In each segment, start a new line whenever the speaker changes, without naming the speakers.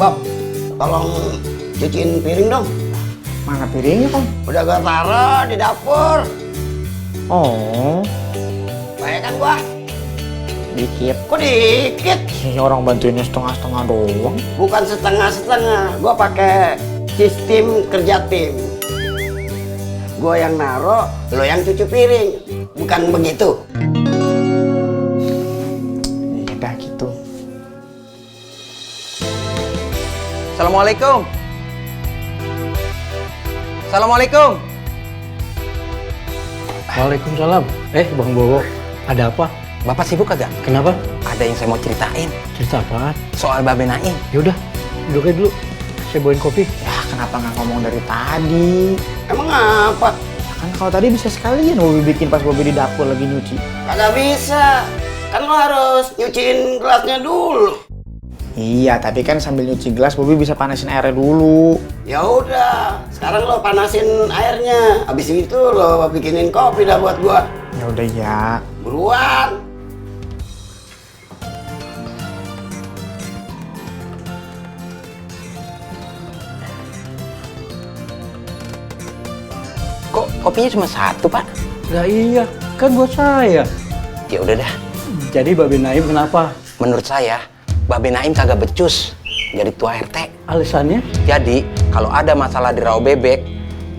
Bob, tolong cuciin piring dong.
Mana piringnya, Kong?
Udah gua taruh di dapur.
Oh,
Baik kan gua?
dikit.
Kok dikit?
Ini orang bantuinnya setengah-setengah doang.
Bukan setengah-setengah. Gua pakai sistem kerja tim. Gua yang naro, lo yang cuci piring. Bukan begitu?
Iya dah gitu.
Assalamualaikum. Assalamualaikum.
Waalaikumsalam. Bang Bowo, ada apa?
Bapak sibuk kagak?
Kenapa?
Ada yang saya mau ceritain
Cerita apaan?
soal Babe Naim.
Yaudah, duduk aja dulu. Saya bawain kopi.
Ya kenapa nggak ngomong dari tadi?
Emang apa?
Kan kalau tadi bisa sekalian Bobi bikin pas Bobi di dapur lagi nyuci.
Kagak bisa. Kan lo harus nyuciin gelasnya dulu.
Iya, tapi kan sambil nyuci gelas Bobi bisa panasin airnya dulu.
Ya udah, sekarang lo panasin airnya. Habis itu lo bikinin kopi dah buat gua.
Ya udah ya.
Buruan.
Kok kopinya cuma satu, Pak?
Lah iya, kan buat saya.
Ya udah dah.
Jadi Babe Naim kenapa?
Menurut saya, Babe Naim kagak becus jadi ketua RT.
Alasannya?
Jadi, kalau ada masalah di rawa bebek,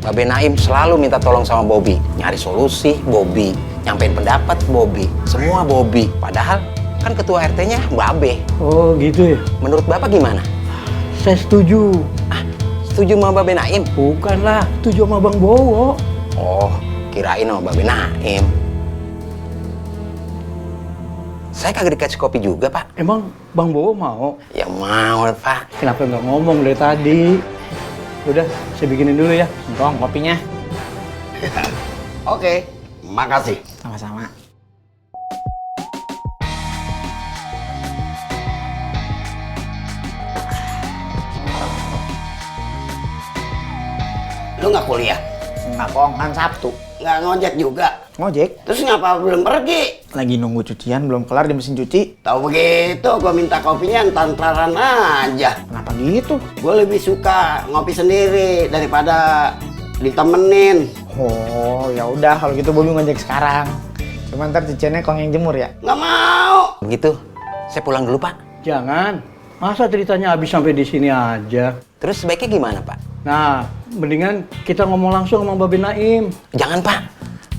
Babe Naim selalu minta tolong sama Bobby. Nyari solusi, Bobby. Nyampein pendapat, Bobby. Semua Bobby. Padahal, kan ketua RT-nya Babe.
Oh gitu ya?
Menurut Bapak gimana?
Saya setuju.
Ah, setuju sama Babe Naim?
Bukan lah, setuju sama Bang Bowo.
Oh, kirain sama Babe Naim. Saya kagak dikasih kopi juga, Pak.
Emang Bang Bowo mau?
Ya mau, Pak.
Kenapa nggak ngomong dari tadi? Udah, saya bikinin dulu ya.
Kong, kopinya.
Oke, makasih.
Sama-sama.
Lu nggak kuliah?
Enggak, Kong, kan Sabtu.
Nggak ngojek juga?
Ngojek.
Terus ngapa belum pergi?
Lagi nunggu cucian, belum kelar di mesin cuci.
Tahu begitu, gua minta kopinya entar-entaran aja.
Kenapa gitu?
Gue lebih suka ngopi sendiri daripada ditemenin.
Oh, ya udah kalau gitu Bobi ngojek sekarang. Cuma ntar cuciannya Kong yang jemur ya.
Nggak mau.
Begitu, saya pulang dulu, Pak.
Jangan. Masa ceritanya habis sampai di sini aja?
Terus sebaiknya gimana, Pak?
Nah, mendingan kita ngomong langsung sama Babe Naim.
Jangan, Pak.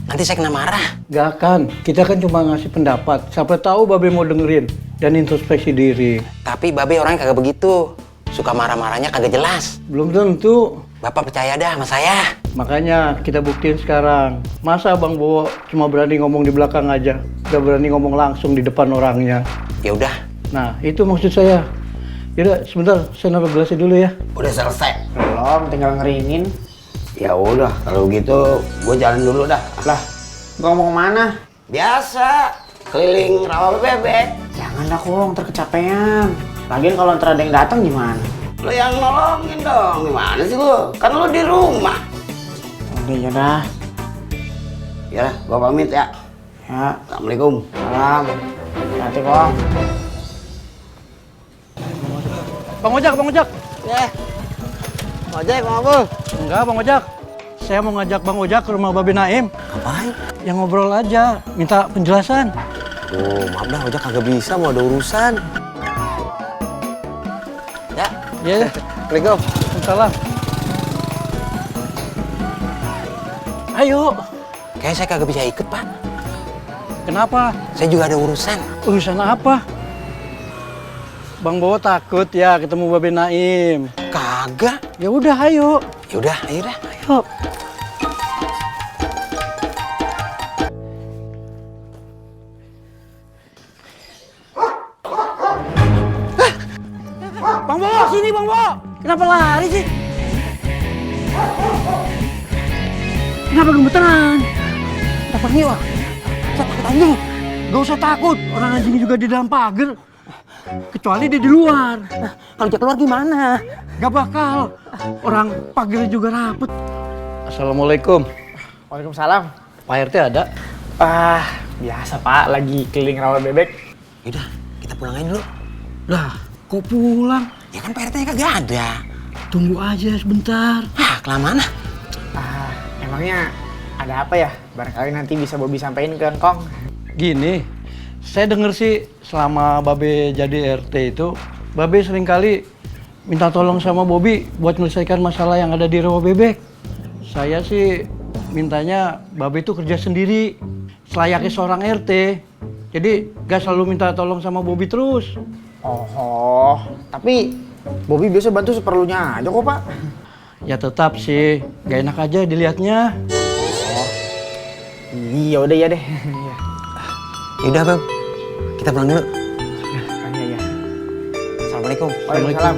Nanti saya kena marah.
Gak akan. Kita kan cuma ngasih pendapat. Siapa tahu Babe mau dengerin dan introspeksi diri.
Tapi Babe orangnya kagak begitu. Suka marah-marahnya kagak jelas.
Belum tentu.
Bapak percaya dah sama saya.
Makanya kita buktiin sekarang. Masa Bang Bowo cuma berani ngomong di belakang aja, gak berani ngomong langsung di depan orangnya.
Ya udah.
Nah, itu maksud saya. Yaudah, sebentar. Saya naruh gelasnya dulu ya.
Udah selesai.
Belum, tinggal ngeringin.
Ya udah, kalau gitu gue jalan dulu dah.
Lah, gua mau kemana?
Biasa, keliling rawa bebek.
Jangan dah, Kong, ntar kecapean. Lagian kalau ntar ada yang datang gimana?
Lo yang nolongin dong, gimana sih lo? Kan lo di rumah.
Udah, ya dah.
Ya, gue pamit ya.
Ya,
Assalamualaikum.
salam. Hati, Kong.
Bang Ojak, Bang Ojak.
Ya. Ojek mau apa?
Enggak, Bang Ojak. Saya mau ngajak Bang Ojak ke rumah Babe Naim.
Ngapain?
Yang ngobrol aja, minta penjelasan.
Oh, maaf dah, Ojak kagak bisa, mau ada urusan. Ya,
Ya,
Assalamualaikum.
salam. Ayo.
Kayaknya saya kagak bisa ikut, Pak.
Kenapa?
Saya juga ada urusan.
Urusan apa? Bang Bowo takut ya ketemu Babe Naim.
Kagak.
Ya udah, ayo.
Yaudah, ayo dah.
Ayo. Bang Bowo, sini Bang Bowo. Kenapa lari sih? Kenapa gemeteran? Apa nih, wah? Saya takut anjing. Gak usah takut, orang anjing juga di dalam pagar. Kecuali dia di luar. Nah, kalau dia keluar gimana? Gak bakal. Orang pagarnya juga rapet. Assalamualaikum.
Waalaikumsalam.
Pak RT ada?
Biasa, Pak. Lagi keliling rawa bebek.
Yaudah, kita pulang aja dulu.
Lah, kok pulang?
Ya kan Pak RT kagak ada.
Tunggu aja sebentar.
Ah, kelamaan ah.
Emangnya ada apa ya? Barangkali nanti bisa Bobby sampaikan ke Kong.
Gini, saya denger sih selama Babe jadi RT itu, Babe seringkali minta tolong sama Bobby buat menyelesaikan masalah yang ada di rawa bebek. Saya sih mintanya Babe itu kerja sendiri, selayaknya seorang RT. Jadi gak selalu minta tolong sama Bobby terus.
Oh, tapi Bobby biasa bantu seperlunya aja kok, Pak.
Ya tetap sih, gak enak aja dilihatnya.
Iya, udah ya deh. Iya.
Yaudah Bang, kita pulang dulu.
Iya.
Assalamualaikum.
Waalaikumsalam.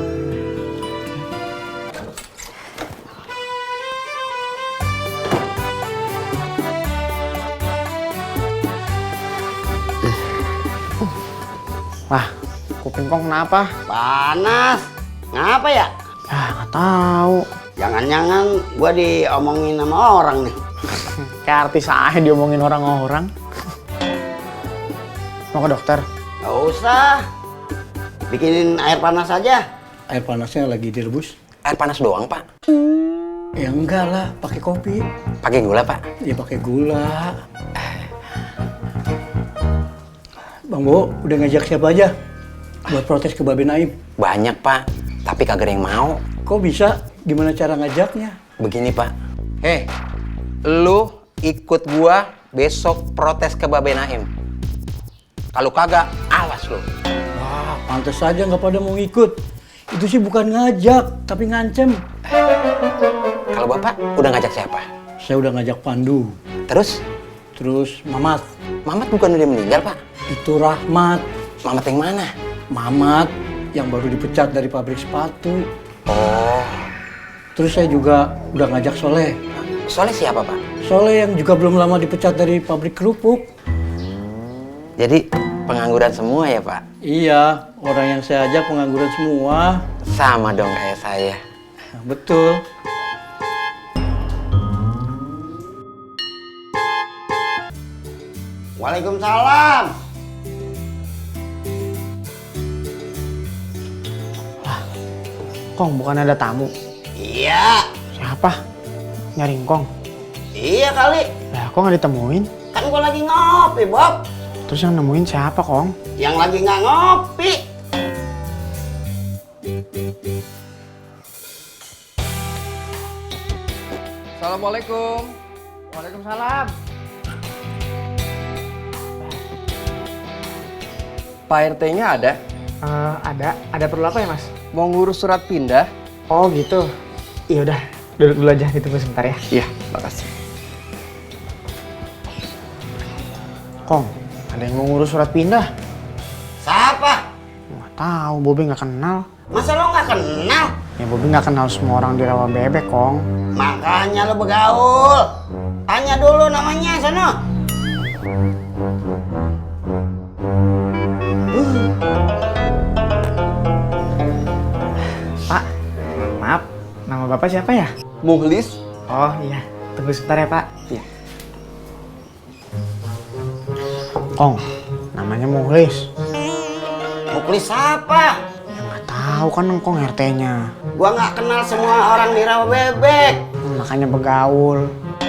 Wah, kuping Kong kenapa?
Panas. Ngapa ya?
Nggak tahu.
Jangan-jangan gua diomongin sama orang nih.
Kayak artis aja diomongin orang-orang. Mau ke dokter?
Gak usah. Bikinin air panas aja.
Air panasnya lagi direbus.
Air panas doang, Pak.
Ya enggak lah, pakai kopi.
Pakai gula, Pak.
Ya pakai gula. Bang Bo, udah ngajak siapa aja buat protes ke Babe Naim?
Banyak, Pak. Tapi kagak ada yang mau.
Kok bisa? Gimana cara ngajaknya?
Begini, Pak. Lu ikut gua besok protes ke Babe Naim. Kalau kagak, awas lu.
Wah, pantes aja nggak pada mau ikut. Itu sih bukan ngajak, tapi ngancem.
Kalau Bapak udah ngajak siapa?
Saya udah ngajak Pandu,
Terus
Mamat.
Mamat bukan udah meninggal, Pak?
Itu Rahmat.
Mamat yang mana?
Mamat yang baru dipecat dari pabrik sepatu.
Oh,
Terus saya juga udah ngajak Soleh.
soalnya siapa, Pak?
Soleh yang juga belum lama dipecat dari pabrik kerupuk.
Jadi pengangguran semua ya, Pak?
Iya, orang yang saya ajak pengangguran semua.
Sama dong kayak saya.
Betul.
Waalaikumsalam.
Kong, bukan ada tamu.
Iya.
Siapa? Nyariin Kong.
Iya kali.
Lah, kok nggak ditemuin?
Kan gua lagi ngopi, Bob.
Terus yang nemuin siapa, Kong?
Yang lagi nggak ngopi.
Assalamualaikum.
Waalaikumsalam.
Pak RT-nya ada?
Ada perlu apa ya, Mas?
Mau ngurus surat pindah?
Oh gitu. Iya udah, duduk dulu aja, ditunggu sebentar ya.
Iya, makasih.
Kong, ada yang mau ngurus surat pindah?
Siapa?
Nggak tahu, Bobby nggak kenal.
Masa lo nggak kenal?
Ya Bobby nggak kenal semua orang di rawa bebek, Kong.
Makanya lo begaul. Tanya dulu namanya, sono.
Pak, maaf, nama Bapak siapa ya?
Muhlis?
Oh iya, tunggu sebentar ya Pak.
Iya.
Kong, namanya Muhlis.
Muklis siapa?
Ya nggak tahu kan Kong RT-nya.
Gua nggak kenal semua orang di rawa bebek.
Makanya begaul.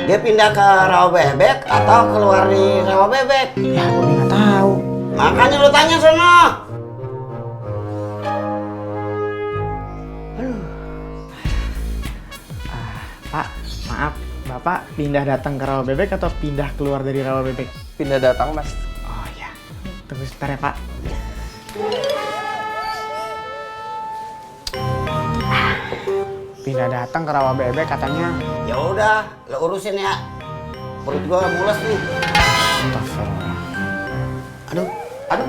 Dia pindah ke rawa bebek atau keluar di rawa bebek?
Ya, Bobby nggak tahu.
Makanya lo tanya sono.
Pak, maaf, Bapak pindah datang ke rawa bebek atau pindah keluar dari rawa bebek?
Pindah datang, Mas.
Oh iya, tunggu sebentar ya Pak. Pindah datang ke rawa bebek katanya.
Ya udah, lo urusin ya. Perut gua mules nih.
Astagfirullah.
Aduh, aduh.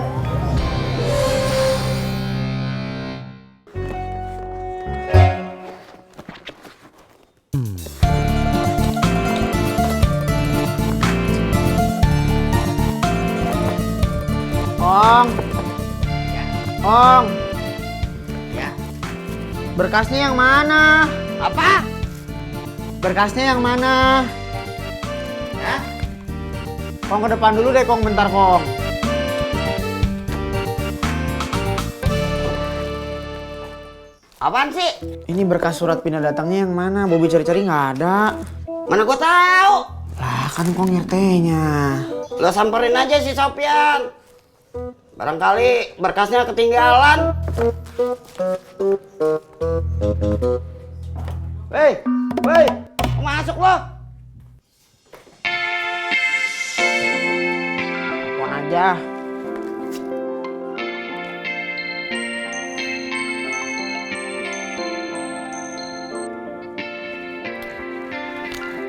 Kong. Kong.
Ya,
Berkasnya yang mana?
apa?
Berkasnya yang mana?
Hah?
Kong ke depan dulu deh, Kong. Bentar, Kong.
Apaan sih?
Ini berkas surat pindah datangnya yang mana? Bobby cari-cari nggak ada.
Mana gua tahu?
Lah kan kong RT-nya.
Lo samperin aja si Sopian. Barangkali berkasnya ketinggalan. Hei, masuk lo.
Telepon aja.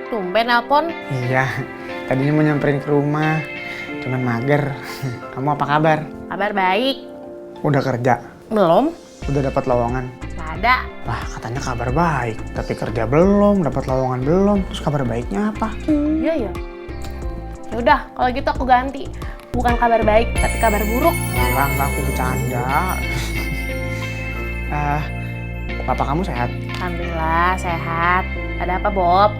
Tumben nelpon.
Iya, tadinya mau nyamperin ke rumah, cuman mager. Kamu apa kabar?
Kabar baik.
Udah kerja?
Belum?
Udah dapat lowongan?
Gak ada.
Lah katanya kabar baik, tapi kerja belum, dapat lowongan belum. Terus kabar baiknya apa?
Iya ya. Ya udah, kalau gitu aku ganti. Bukan kabar baik, tapi kabar buruk.
Enggak, aku bercanda. Papa kamu sehat?
Alhamdulillah sehat. Ada apa, Bob?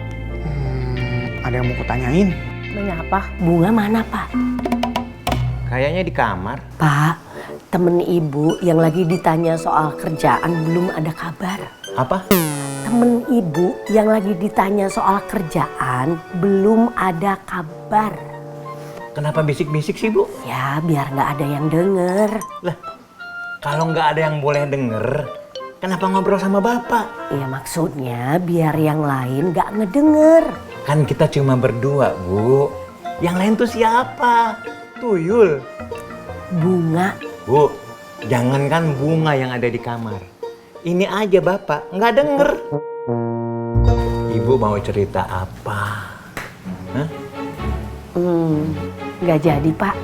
Ada yang mau kutanyain?
Nanya apa? Bunga mana, Pak?
Kayaknya di kamar.
Pak, temen ibu yang lagi ditanya soal kerjaan belum ada kabar.
Apa?
Temen ibu yang lagi ditanya soal kerjaan belum ada kabar.
Kenapa bisik-bisik sih, Bu?
Ya, biar nggak ada yang denger.
Lah, kalau nggak ada yang boleh denger, kenapa ngobrol sama Bapak?
Ya maksudnya biar yang lain nggak ngedenger.
Kan kita cuma berdua, Bu. Yang lain tuh siapa? Tuyul.
Bunga,
Bu, jangankan bunga yang ada di kamar. Ini aja Bapak nggak denger. Ibu mau cerita apa? Hah?
nggak jadi Pak.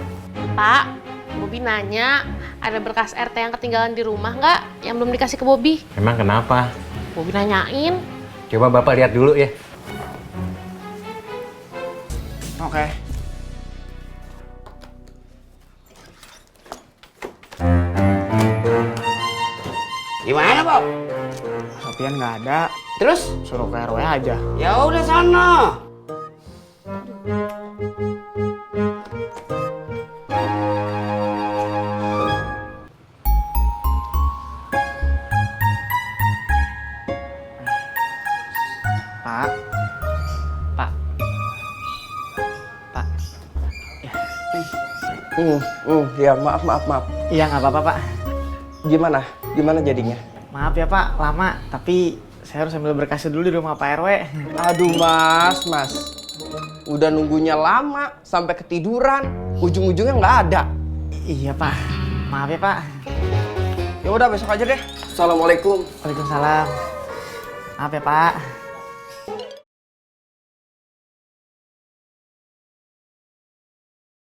Pak, Bobby nanya, ada berkas RT yang ketinggalan di rumah nggak? Yang belum dikasih ke Bobby.
Emang kenapa?
Bobby nanyain.
Coba Bapak lihat dulu ya.
Oke.
Gimana, Bob?
Sopian nggak ada,
Terus?
suruh ke RW aja.
Ya udah sana.
Pak. Pak. Pak.
Ya maaf.
Iya nggak apa-apa Pak.
Gimana jadinya?
Maaf ya Pak, lama. Tapi saya harus ambil berkasnya dulu di rumah Pak RW.
Aduh mas. Udah nunggunya lama, sampai ketiduran. Ujung-ujungnya nggak ada.
Iya Pak. Maaf ya Pak.
Ya udah besok aja deh. Assalamualaikum.
Waalaikumsalam. Maaf ya Pak.